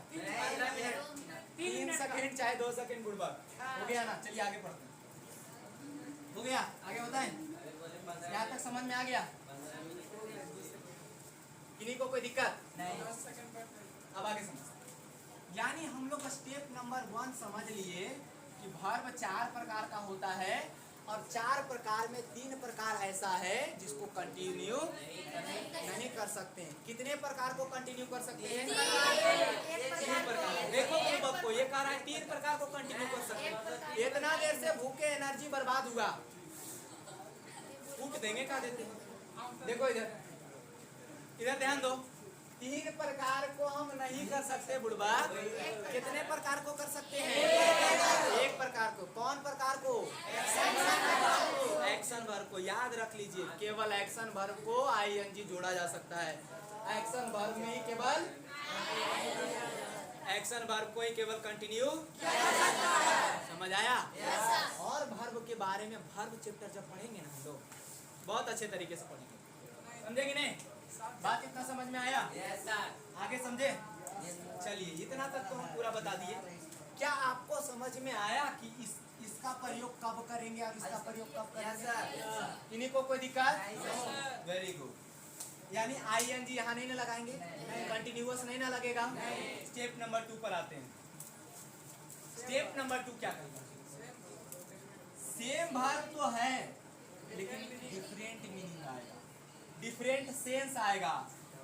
3 सेकंड चाहे 2 सेकंड बुढ़बा हो गया ना। चलिए आगे बढ़ते हैं। हो गया, आगे बताएं, यहाँ तक समझ में आ गया? किन्हीं को कोई दिक्कत नहीं? अब आगे समझ, यानी हम लोग स्टेप नंबर 1 समझ लिए कि वर्ब 4 प्रकार का होता है और 4 प्रकार में 3 प्रकार ऐसा है जिसको कंटिन्यू नहीं कर सकते हैं। कितने प्रकार को कंटिन्यू कर सकते हैं? 3 प्रकार। देखो बुड़बक को ये कह रहा है 3 प्रकार को कंटिन्यू कर सकते हैं। इतना देर से भूखे एनर्जी बर्बाद हुआ, फूट देंगे, क्या देते हैं? देखो इधर इधर ध्यान दो, 3 प्रकार को हम नहीं कर सकते बुढ़बा। कितने प्रकार को कर सकते हैं? 1 प्रकार को। कौन प्रकार को? एक्शन वर्ब को। याद रख लीजिए, केवल एक्शन वर्ब को आईएनजी जोड़ा जा सकता है। एक्शन वर्ब में ही केवल एक्शन वर्ब को ही केवल कंटिन्यू समझ आया? और वर्ब के बारे में वर्ब चैप्टर जब पढ़ेंगे ना हम लोग बहुत अच्छे तरीके से पढ़ेंगे, समझे कि नहीं? बात इतना समझ में आया? आगे समझे? चलिए इतना तक तो हम पूरा बता दिए। क्या आपको समझ में आया कि इसका प्रयोग कब करेंगे और इसका प्रयोग कब करेंगे? इन्हीं को कोई दिक्कत? Very good. यानी आईएनजी यहाँ नहीं ना लगाएंगे, कंटिन्यूअस नहीं ना लगेगा। स्टेप नंबर 2 पर आते हैं। स्टेप नंबर 2 क्या करेगा? सेम वर्ब तो है लेकिन डिफरेंट मीनिंग आएगा, डिफरेंट सेंस आएगा,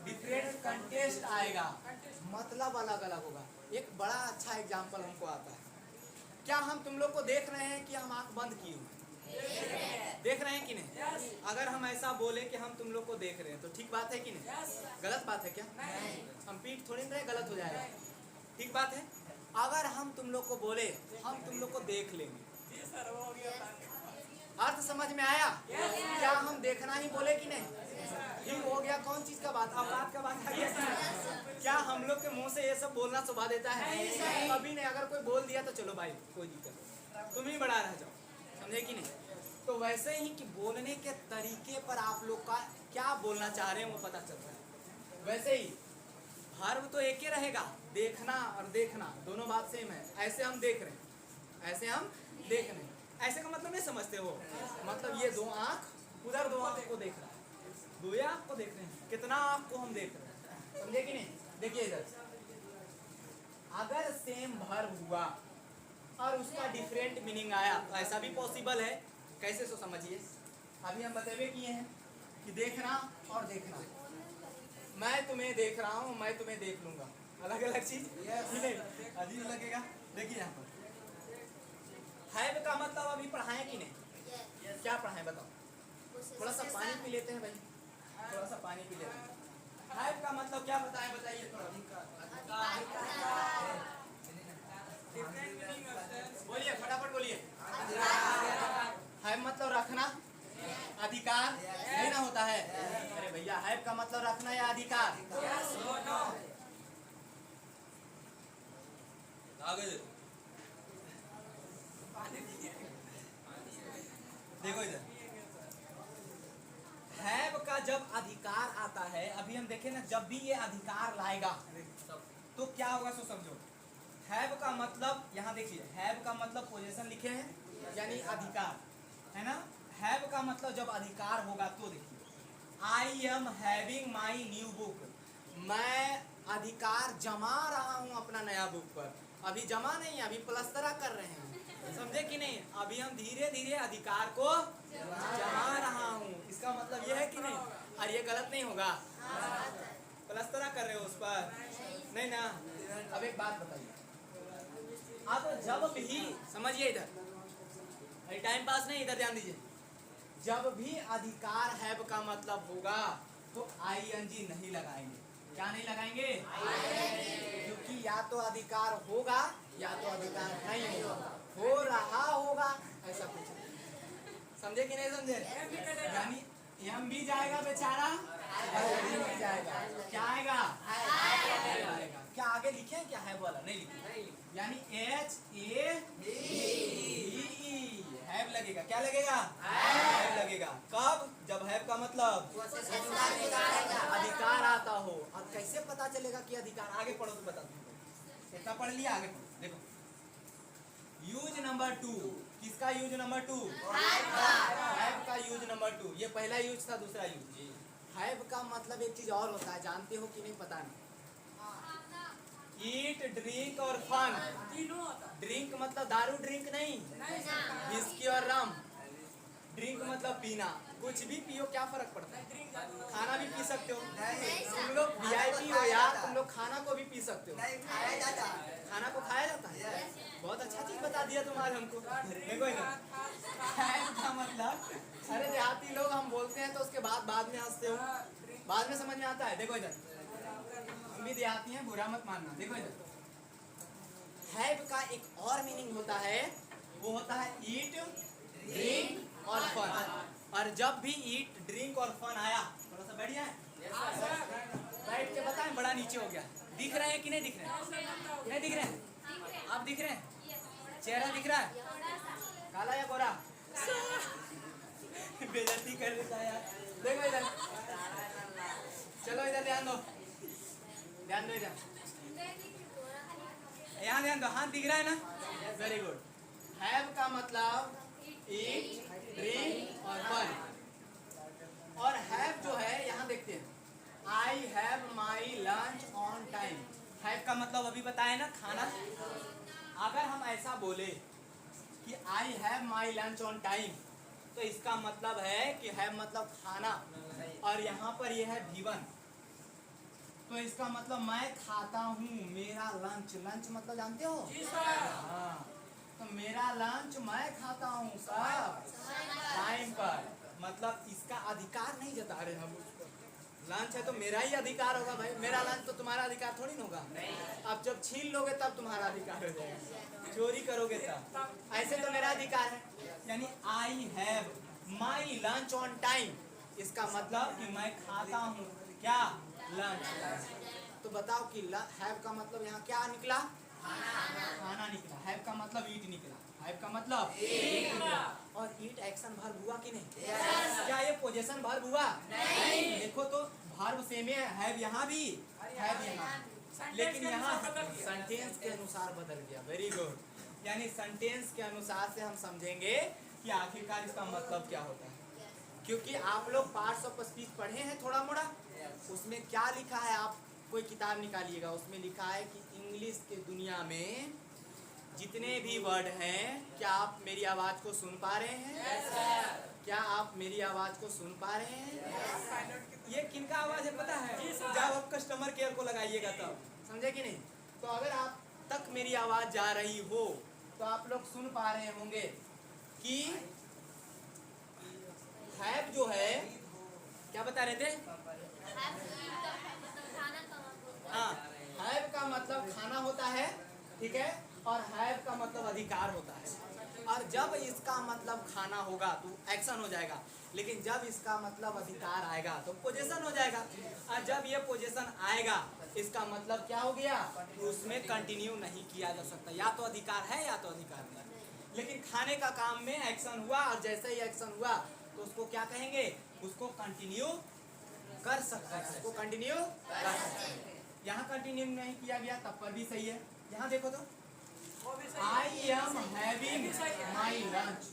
डिफरेंट कंटेस्ट आएगा, मतलब अलग अलग होगा। एक बड़ा अच्छा एग्जांपल हमको आता है। क्या हम तुम लोग को देख रहे हैं कि हम आंख बंद किए हुए देख रहे हैं कि नहीं? अगर हम ऐसा बोले कि हम तुम लोग को देख रहे हैं तो ठीक बात है कि नहीं? गलत बात है क्या? हम पीठ थोड़ी ना गलत हो जाएगा, ठीक बात है। अगर हम तुम लोग को बोले हम तुम लोग को देख लेंगे, अर्थ समझ में आया? क्या हम देखना ही बोले कि नहीं? ठीक हो गया। कौन चीज का बात? औकात का बात है। क्या हम लोग के मुंह से ये सब बोलना शोभा देता है? कभी नहीं। अगर कोई बोल दिया तो चलो भाई कोई दिक्कत नहीं, तुम ही बड़ा रह जाओ, समझे कि नहीं? तो वैसे ही कि बोलने के तरीके पर आप लोग का क्या बोलना चाह रहे हैं वो पता चलता है। वैसे ही वर्ब तो एक ही रहेगा, देखना और देखना दोनों बात सेम है। ऐसे हम देख रहे हैं, ऐसे हम देख रहे हैं। ऐसे का मतलब नहीं समझते हो? मतलब ये 2 आंख उधर 2 आंख को देख रहा है, 2 आंख को देख रहे हैं, कितना आंख को हम देख रहे हैं, समझे कि नहीं? देखिए इधर, अगर सेम वर्ब हुआ और उसका डिफरेंट मीनिंग आया, तो ऐसा भी पॉसिबल है। कैसे सो समझिए, अभी हम बतेवे किए हैं कि देखना और देखना, मैं तुम्हें देख रहा हूँ, मैं तुम्हें देख लूंगा, अलग अलग चीज अजीब लगेगा। देखिए यहाँ पर हैव का मतलब अभी पढ़ाए कि नहीं, क्या पढ़ाए बताओ, थोड़ा सा पानी पी लेते हैं भाई, थोड़ा सा पानी पी लेते हैं। हैव का मतलब क्या बताएं, बताइए थोड़ा, बोलिए फटाफट बोलिए। हैव मतलब रखना, अधिकार नहीं ना होता है। अरे भैया हैव का मतलब रखना या अधिकार, देखो इधर हैव का जब अधिकार आता है, अभी हम देखें ना, जब भी ये अधिकार लाएगा तो क्या होगा सो समझो। हैव का मतलब यहाँ देखिए, हैव का मतलब पोजीशन लिखे हैं यानी अधिकार है ना। हैव का मतलब जब अधिकार होगा तो देखिए, आई am having my new book, मैं अधिकार जमा रहा हूँ अपना नया बुक पर। अभी जमा नहीं, अभी प्लस्तरा कर रहे हैं, समझे कि नहीं। अभी हम धीरे धीरे अधिकार को जमा रहा हूँ, इसका मतलब यह है कि नहीं। और ये गलत नहीं होगा, प्लस्तरा कर रहे हो उस पर, नहीं ना। अब एक बात बताइए, आप जब भी समझिए, इधर टाइम पास नहीं, इधर ध्यान दीजिए। जब भी अधिकार हैव का मतलब होगा तो आईएनजी नहीं लगाएंगे। क्या नहीं लगाएंगे? क्योंकि या तो अधिकार होगा या तो अधिकार नहीं होगा, हो रहा होगा, ऐसा कुछ नहीं। समझे कि नहीं समझे? यानी एम भी जाएगा बेचारा, भी जाएगा, क्या आएगा? आएगा। क्या आगे लिखे हैं क्या है वाला? नहीं लिखे, यानी हैव लगेगा। क्या लगेगा? हैव लगेगा। कब? जब हैव का मतलब अधिकार आता हो। और कैसे पता चलेगा कि अधिकार? आगे पढ़ो तो बता दूं, इतना पढ़ लिया, आगे पढ़ो। देखो यूज नंबर 2, किसका यूज नंबर 2? हैव का यूज नंबर 2। ये पहला यूज था, दूसरा यूज। हैव का मतलब एक चीज और होता है, जानते हो कि नहीं पता नहीं। ईट, ड्रिंक और फन। ड्रिंक मतलब दारू ड्रिंक नहीं, विस्की और रम। ड्रिंक मतलब पीना, कुछ भी पियो, क्या फर्क पड़ता है। खाना भी पी सकते हो, तुम लोग वीआईपी हो यार, तुम लोग खाना को भी पी सकते हो। खाना को खाया जाता है, बहुत अच्छा चीज बता दिया तुम्हारे हमको। देखो इधर का मतलब, अरे देहाती लोग हम बोलते हैं तो उसके बाद में हंसते हो, बाद में समझ में आता है। देखो इधर, हम भी देहाती हैं, बुरा मत मानना। देखो इधर, हैव का एक और मीनिंग होता है, वो होता है ईट, ड्रिंक और फन। और जब भी ईट, ड्रिंक और फन आया, थोड़ा सा बढ़िया है, बैठ के बताएं, बड़ा नीचे हो गया। दिख रहे हैं कि नहीं दिख रहे हैं? नहीं दिख रहे हैं? आप दिख रहे हैं? चेहरा दिख रहा है, काला या गोरा? बेइज्जती कर देता है यार। देखो इधर, चलो इधर ध्यान दो, ध्यान दो इधर, यहाँ ध्यान दो। हाथ दिख रहा है ना? Very good. हैव का मतलब ईट, ड्रिंक और फन। और हैव जो है, यहाँ देखते हैं, I have my lunch on time. Have का मतलब अभी बताया ना, खाना। अगर हम ऐसा बोले कि I have my lunch on time, तो इसका मतलब है कि हैव मतलब खाना, और यहाँ पर यह है भीवन, तो इसका मतलब मैं खाता हूँ, मेरा लंच। लंच मतलब जानते हो? हाँ, तो मेरा लंच मैं खाता हूँ सब टाइम पर। मतलब इसका अधिकार नहीं जता रहे हम उस पर। लंच है तो मेरा ही अधिकार होगा भाई, मेरा लंच तो तुम्हारा अधिकार थोड़ी ना होगा। अब जब छीन लोगे तब तुम्हारा अधिकार हो जाएगा, चोरी करोगे तब। ऐसे तो मेरा अधिकार है। यानी I have my lunch on time, इसका मतलब कि मैं खाता हूँ क्या? लंच। तो बताओ कि हैव का मतलब यहाँ क्या निकला? खाना निकला। हैव का मतलब ईट निकला। हैव का मतलब ईट निकला। और ईट एक्शन वर्ब हुआ कि नहीं? क्या ये पोजीशन वर्ब हुआ? नहीं। देखो तो वर्ब सेम है, हैव यहाँ भी, हैव यहाँ, लेकिन यहाँ सेंटेंस के अनुसार बदल गया। Very good. यानी सेंटेंस के अनुसार से हम समझेंगे कि आखिरकार इसका मतलब क्या होता है। क्योंकि आप लोग पार्ट्स ऑफ स्पीच पढ़े हैं थोड़ा मोड़ा, उसमें क्या लिखा है, आप कोई किताब निकालिएगा, उसमें लिखा है कि इंग्लिश के दुनिया में जितने भी वर्ड हैं, क्या आप मेरी आवाज को सुन पा रहे हैं? क्या आप मेरी आवाज को सुन पा रहे हैं? ये किनका आवाज है पता है? जब आप कस्टमर केयर को लगाइएगा तब, समझे कि नहीं? तो अगर आप तक मेरी आवाज जा रही हो तो आप लोग सुन पा रहे होंगे कि हैव जो है, क्या बता रहे थे? हाँ, हैव का मतलब खाना होता है, ठीक है, और हैव का मतलब अधिकार होता है। और जब इसका मतलब खाना होगा तो एक्शन हो जाएगा, लेकिन जब इसका मतलब अधिकार आएगा तो पोजीशन हो जाएगा। और जब ये पोजीशन आएगा इसका मतलब क्या हो गया? उसमें कंटिन्यू नहीं किया जा सकता, या तो अधिकार है या तो अधिकार नहीं। लेकिन खाने का काम में एक्शन हुआ और जैसे ही एक्शन हुआ तो उसको क्या कहेंगे? उसको कंटिन्यू कर सकते हैं, उसको कंटिन्यू कर सकते हैं। यहाँ कंटिन्यू नहीं किया गया तब पर भी सही है। यहाँ देखो तो, आई एम हैविंग माई लंच,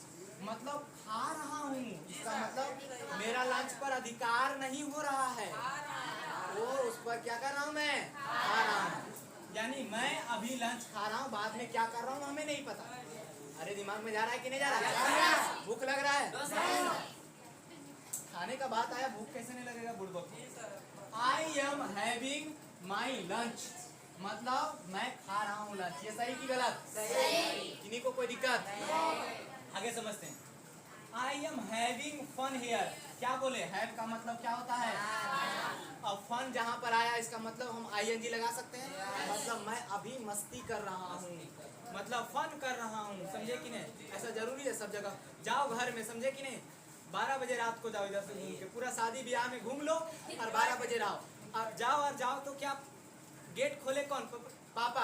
मतलब खा रहा हूँ, इसका मतलब मेरा लंच पर अधिकार नहीं हो रहा है, वो उस पर क्या कर रहा हूँ? मैं खा रहा हूँ। यानी मैं अभी लंच खा रहा हूँ, बाद में क्या कर रहा हूँ हमें नहीं पता। अरे दिमाग में जा रहा है कि नहीं जा रहा है? भूख लग रहा है? खाने का बात आया, भूख कैसे नहीं लगेगा बुड़बक? आई एम हैविंग माई लंच, मतलब मैं खा रहा हूँ लंच। ये सही कि गलत? सही। किन्हीं को कोई दिक्कत? आगे समझते हैं। I am having fun here, क्या बोले? हैव का मतलब क्या होता है? अब फन जहाँ पर आया इसका मतलब हम ING लगा सकते हैं, मतलब मैं अभी मस्ती कर रहा हूँ, मतलब फन कर रहा हूँ, समझे कि नहीं? ऐसा जरूरी है सब जगह। जाओ घर में, समझे कि नहीं? 12 बजे रात को जाओ इधर से घूम के, पूरा शादी ब्याह में घूम लो और 12 बजे रहो और जाओ तो क्या गेट खोले कौन? पापा।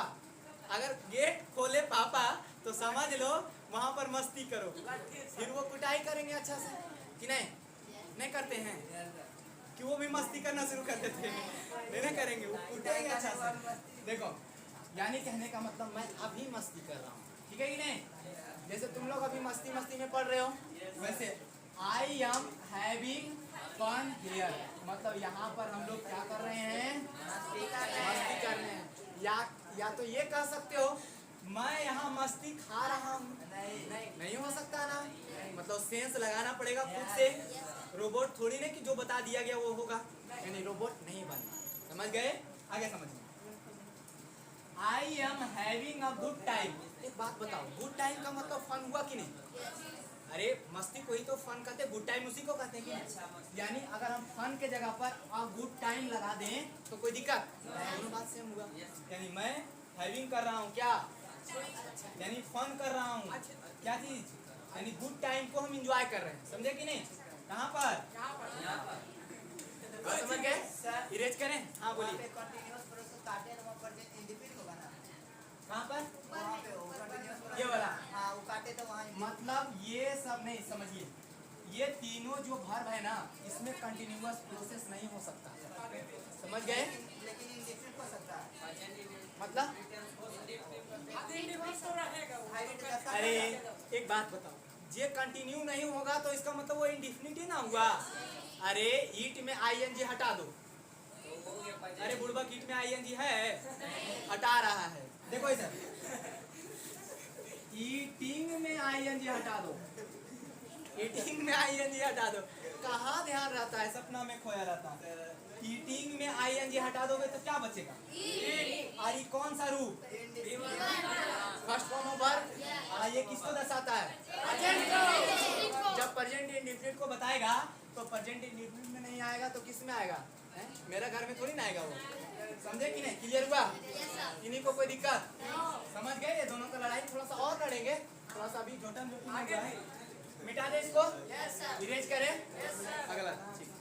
अगर गेट खोले पापा तो समझ लो वहां पर मस्ती करो, फिर वो कुटाई करेंगे अच्छा से कि नहीं? नहीं करते हैं कि वो भी मस्ती करना शुरू कर देते हैं? नहीं करेंगे, वो कुटेंगे अच्छा से। देखो, यानी कहने का मतलब मैं अभी मस्ती कर रहा हूँ, ठीक है कि नहीं? जैसे तुम लोग अभी मस्ती मस्ती में पढ़ रहे हो, वैसे I am having fun here, मतलब यहाँ पर हम लोग क्या कर रहे हैं? मस्ती कर रहे हैं। या तो ये कह सकते हो मैं यहाँ मस्ती खा रहा हूँ, नहीं हो सकता ना, मतलब सेंस लगाना पड़ेगा खुद से। रोबोट थोड़ी ना कि जो बता दिया गया वो होगा, यानी रोबोट नहीं बनना, समझ गए? आगे समझिए। आई am having a good time, एक बात बताओ, गुड टाइम का मतलब फन हुआ कि नहीं? अरे मस्ती को ही तो फन कहते हैं, गुड टाइम उसी को कहते हैं कि नहीं? यानी अगर हम फन के जगह पर गुड टाइम लगा दें तो कोई दिक्कत? दोनों बात सेम हुआ। यानी मैं हैविंग कर रहा हूँ, क्या यानी फन कर रहा हूँ, क्या चीज? यानी गुड टाइम को हम इंजॉय कर रहे हैं, समझे कि नहीं? कहाँ पर? समझ गए? इरेज करें? हाँ बोलिए। कहाँ पर? ये वाला? हाँ, वो काटे तो वहाँ, मतलब ये सब नहीं, समझिए ये तीनों जो वर्ब है ना, इसमें कंटिन्यूअस प्रोसेस नहीं हो सकता, समझ गए? लेकिन इंडेफिनिट हो सकता है, मतलब अरे एक बात बताओ, ये कंटिन्यू नहीं होगा तो इसका मतलब वो इंडेफिनिट ही ना हुआ। अरे ईट में ING हटा दो, अरे बुड़बक ईट में ING है? हटा रहा है, देखो इधर, ईटिंग में ING हटा दो, ईटिंग में ING हटा दो, कहाँ ध्यान रहता है? सपना में खोया रहता है। ईटिंग में ING हटा दोगे तो क्या बचेगा? और ये कौन सा रूप? First form of verb. ये किसको दर्शाता है? जब प्रेजेंट इंडेफिनिट को बताएगा तो प्रेजेंट इंडेफिनिट में नहीं आएगा तो किस में आएगा? मेरा घर में थोड़ी ना आएगा वो, समझे कि नहीं? क्लियर हुआ? इन्हीं को कोई दिक्कत? समझ गए? ये दोनों का लड़ाई थोड़ा सा और लड़ेंगे, थोड़ा सा अभी जोटन मिटा दे इसको, इरेज करें, अगला ठीक।